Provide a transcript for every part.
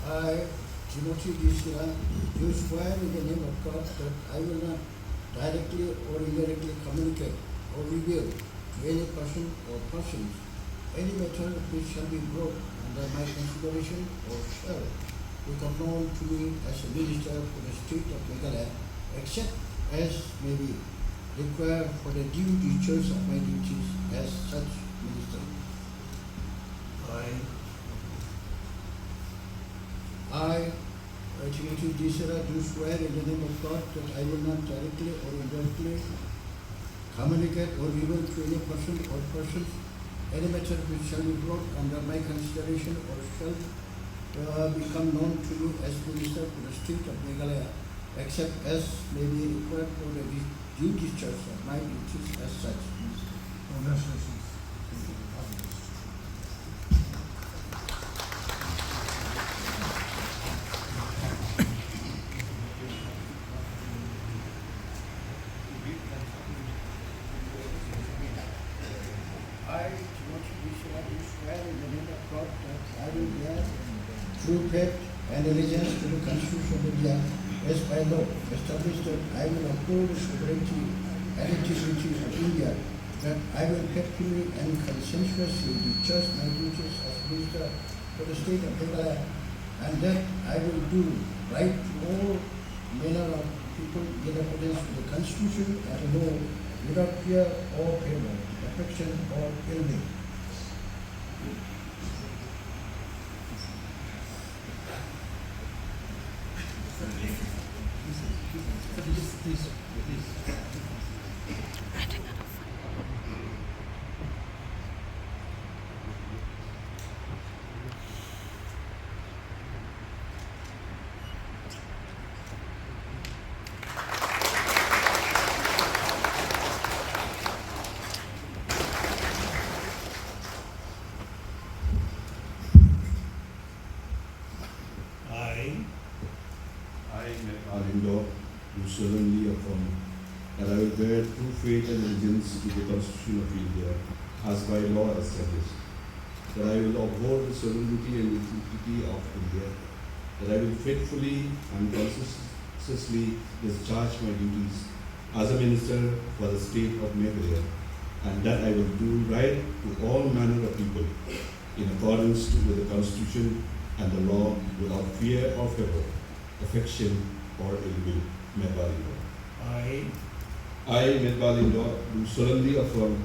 I, Timothy D. Sira, do swear in the name of God that I will not directly or indirectly communicate or reveal to any person or persons any matter which shall be brought under my consideration or shall become known to me as a minister for the state of Meghalaya, except as may be required for the due discharge of my duties as such minister. I, Timothy D. Sira, do swear in the name of God that I will not directly or indirectly communicate or reveal to any person or persons any matter which shall be brought under my consideration or shall become known to me as minister for the state of Meghalaya, except as may be required for the due discharge of my duties as such. Congratulations. I, Timothy D. Sira, do swear in the name of God that I will bear true faith and allegiance to the Constitution of India as by law established, that I will uphold the sovereignty and integrity of India, that I will faithfully and conscientiously discharge my duties as minister for the state of Meghalaya, and that I will do right to all manner of people in accordance with the Constitution and law, without fear or favor, affection or ill will. I, Alindo, do solemnly affirm that I will bear true faith and allegiance to the Constitution of India as by law established, that I will uphold the sovereignty and integrity of India, that I will faithfully and conscientiously discharge my duties as a minister for the state of Meghalaya, and that I will do right to all manner of people in accordance with the Constitution and the law, without fear or favor, affection or ill will. Medbalindo. I, Medbalindo, do solemnly affirm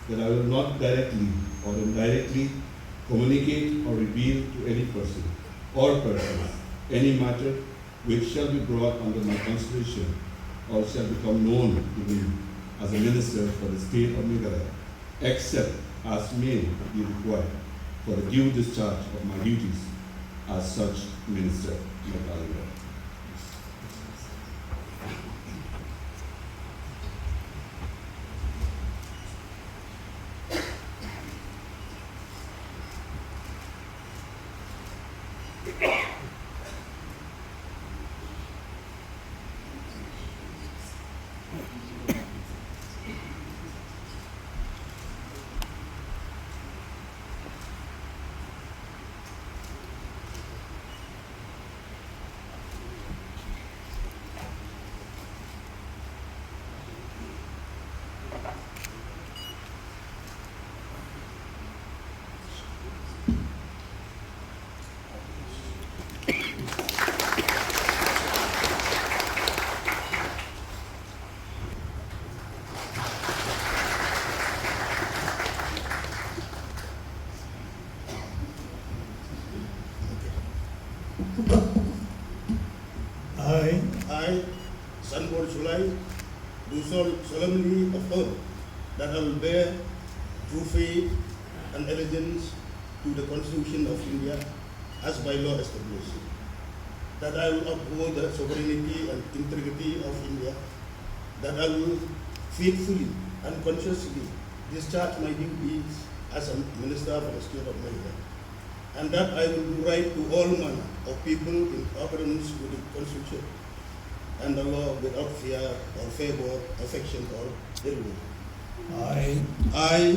that I will not directly or indirectly communicate or reveal to any person or persons any matter which shall be brought under my consideration or shall become known to me as a minister for the state of Meghalaya, except as may be required for the due discharge of my duties as such minister. Medbalindo. I, Sanbor Sulai, do solemnly affirm that I will bear true faith and allegiance to the Constitution of India as by law established, that I will uphold the sovereignty and integrity of India, that I will faithfully and consciously discharge my duties as a minister for the state of Meghalaya, and that I will do right to all manner of people in accordance with the Constitution and the law, without fear or favor, affection or ill will. I,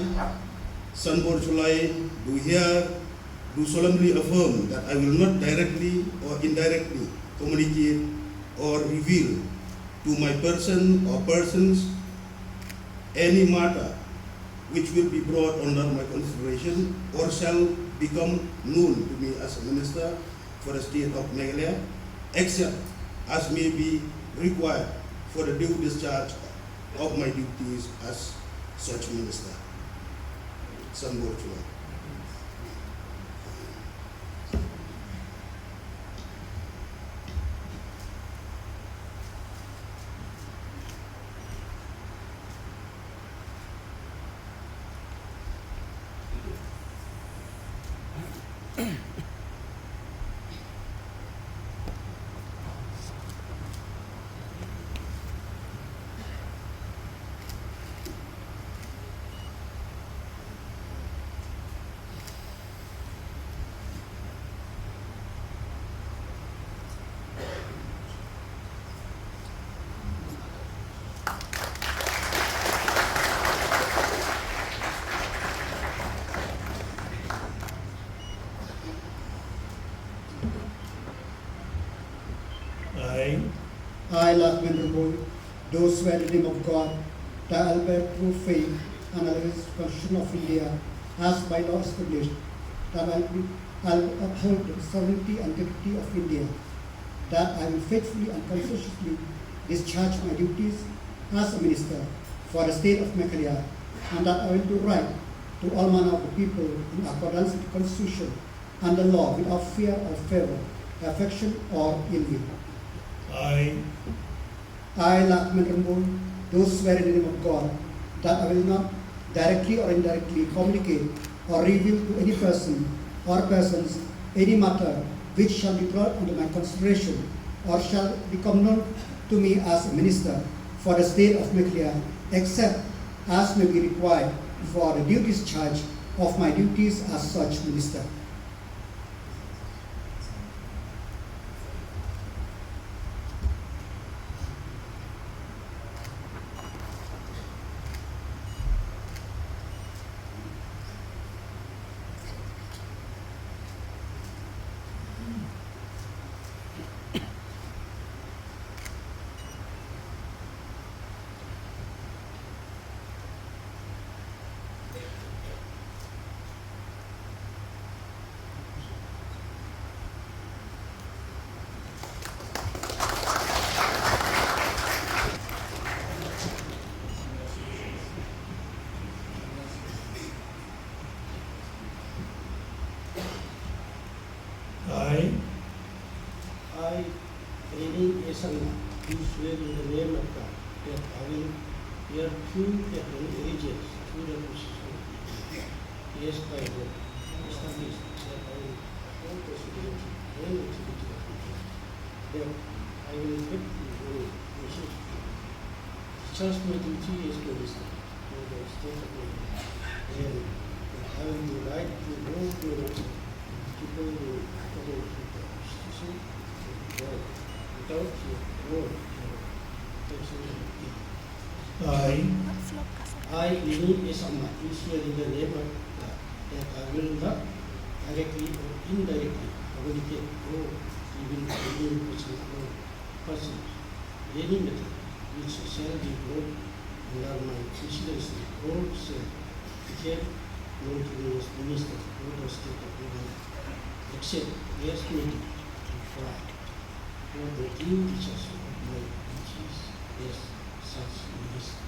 Sanbor Sulai, do do solemnly affirm that I will not directly or indirectly communicate or reveal to my person or persons any matter which will be brought under my consideration or shall become known to me as a minister for the state of Meghalaya, except as may be required for the due discharge of my duties as such minister. Sanbor Chulai. I, Lakshman Ramon, do swear in the name of God that I will bear true faith and allegiance to the Constitution of India as by law established, that I will uphold the sovereignty and integrity of India, that I will faithfully and conscientiously discharge my duties as a minister for the state of Meghalaya, and that I will do right to all manner of the people in accordance with the Constitution and the law without fear or favor, affection or ill will. I, Lakshman Ramon, do swear in the name of God that I will not directly or indirectly communicate or reveal to any person or persons any matter which shall be brought under my consideration or shall become known to me as a minister for the state of Meghalaya, except as may be required for the due discharge of my duties as such minister. I, Reni Esanga, do swear in the name of God that I will bear true and allegiance to the Constitution of India. Yes, by law, established that I will hold the sovereignty and integrity of India, that I will faithfully discharge my duty as minister for the state of India, and that I will do right to all the people who follow the Constitution without fear or I, Lini Esama, do swear in the name of God that I will not directly or indirectly communicate or even any person any matter which shall be brought under my consideration or shall become known to me as minister for the state of India, except as may be required for the due discharge of my duties as such minister.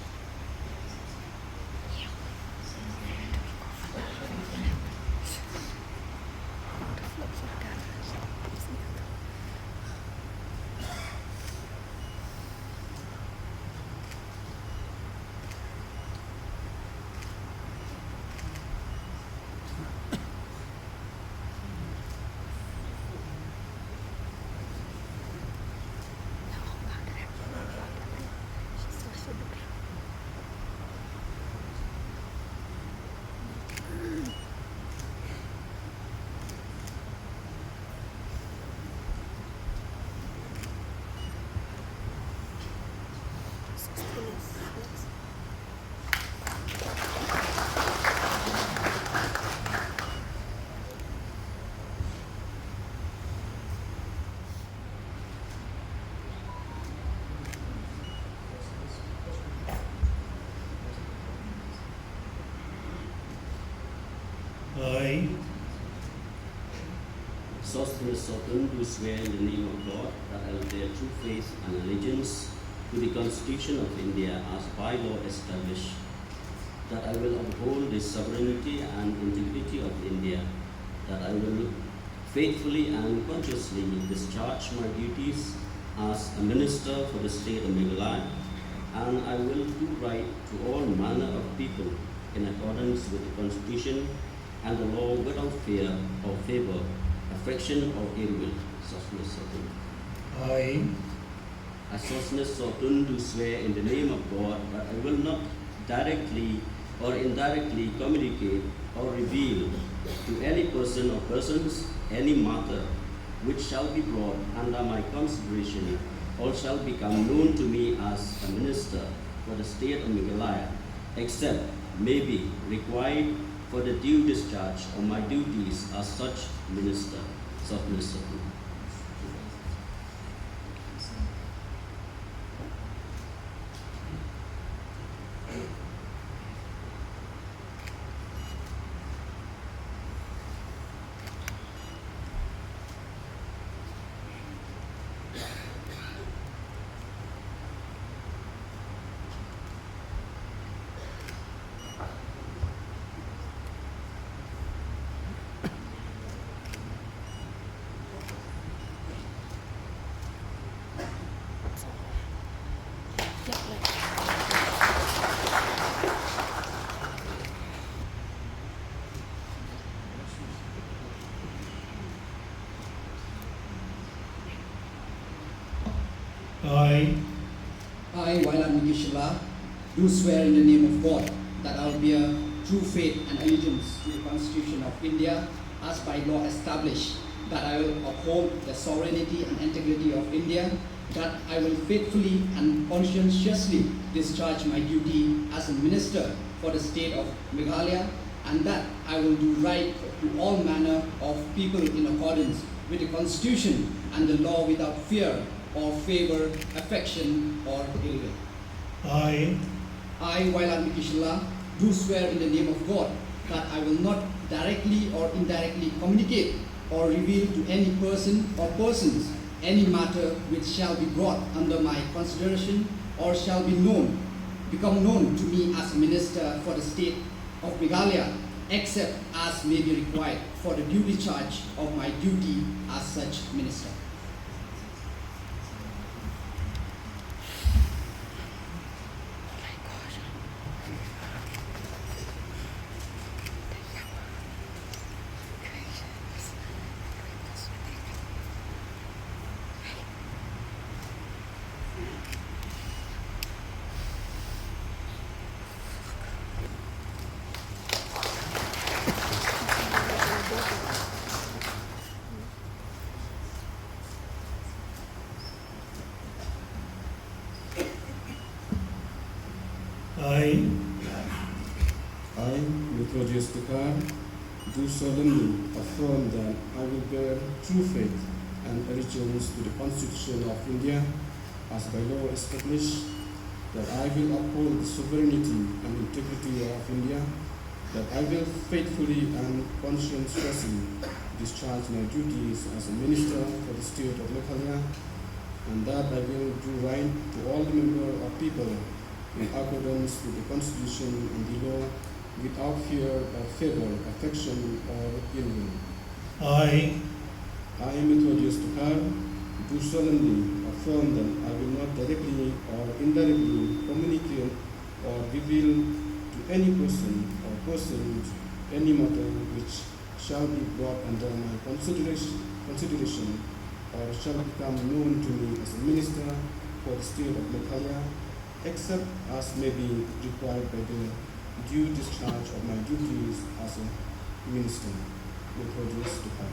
I, Sosthenes Sotun, do swear in the name of God that I will bear true faith and allegiance to the Constitution of India as by law established, that I will uphold the sovereignty and integrity of India, that I will faithfully and consciously discharge my duties as a minister for the state of Meghalaya, and I will do right to all manner of people in accordance with the Constitution and the law without fear or favor, affection or ill will. Sosthenes Sotun. I, Sosthenes Sotun, do swear in the name of God that I will not directly or indirectly communicate or reveal to any person or persons any matter which shall be brought under my consideration or shall become known to me as a minister for the state of Meghalaya, except may be required for the due discharge of my duties as such minister. Sosthenes Sotun. I, Wailan Mikishila, do swear in the name of God that I will bear true faith and allegiance to the Constitution of India as by law established, that I will uphold the sovereignty and integrity of India, that I will faithfully and conscientiously discharge my duty as a minister for the state of Meghalaya, and that I will do right to all manner of people in accordance with the Constitution and the law without fear or favor, affection or ill will. I, Wailan Mikishila, do swear in the name of God that I will not directly or indirectly communicate or reveal to any person or persons any matter which shall be brought under my consideration or shall become known to me as a minister for the state of Meghalaya, except as may be required for the due discharge of my duty as such minister. I, Methodius Tukar, do solemnly affirm that I will bear true faith and allegiance to the Constitution of India as by law established, that I will uphold the sovereignty and integrity of India, that I will faithfully and conscientiously discharge my duties as a minister for the state of Meghalaya, and that I will do right to all the members of people in accordance with the Constitution and the law, without fear or favor, affection or ill will. I, Methodius Tukar, do solemnly affirm that I will not directly or indirectly communicate or reveal to any person or persons any matter which shall be brought under my consideration or shall become known to me as a minister for the state of Meghalaya, except as may be required by the due discharge of my duties as a minister. Methodius Tukar.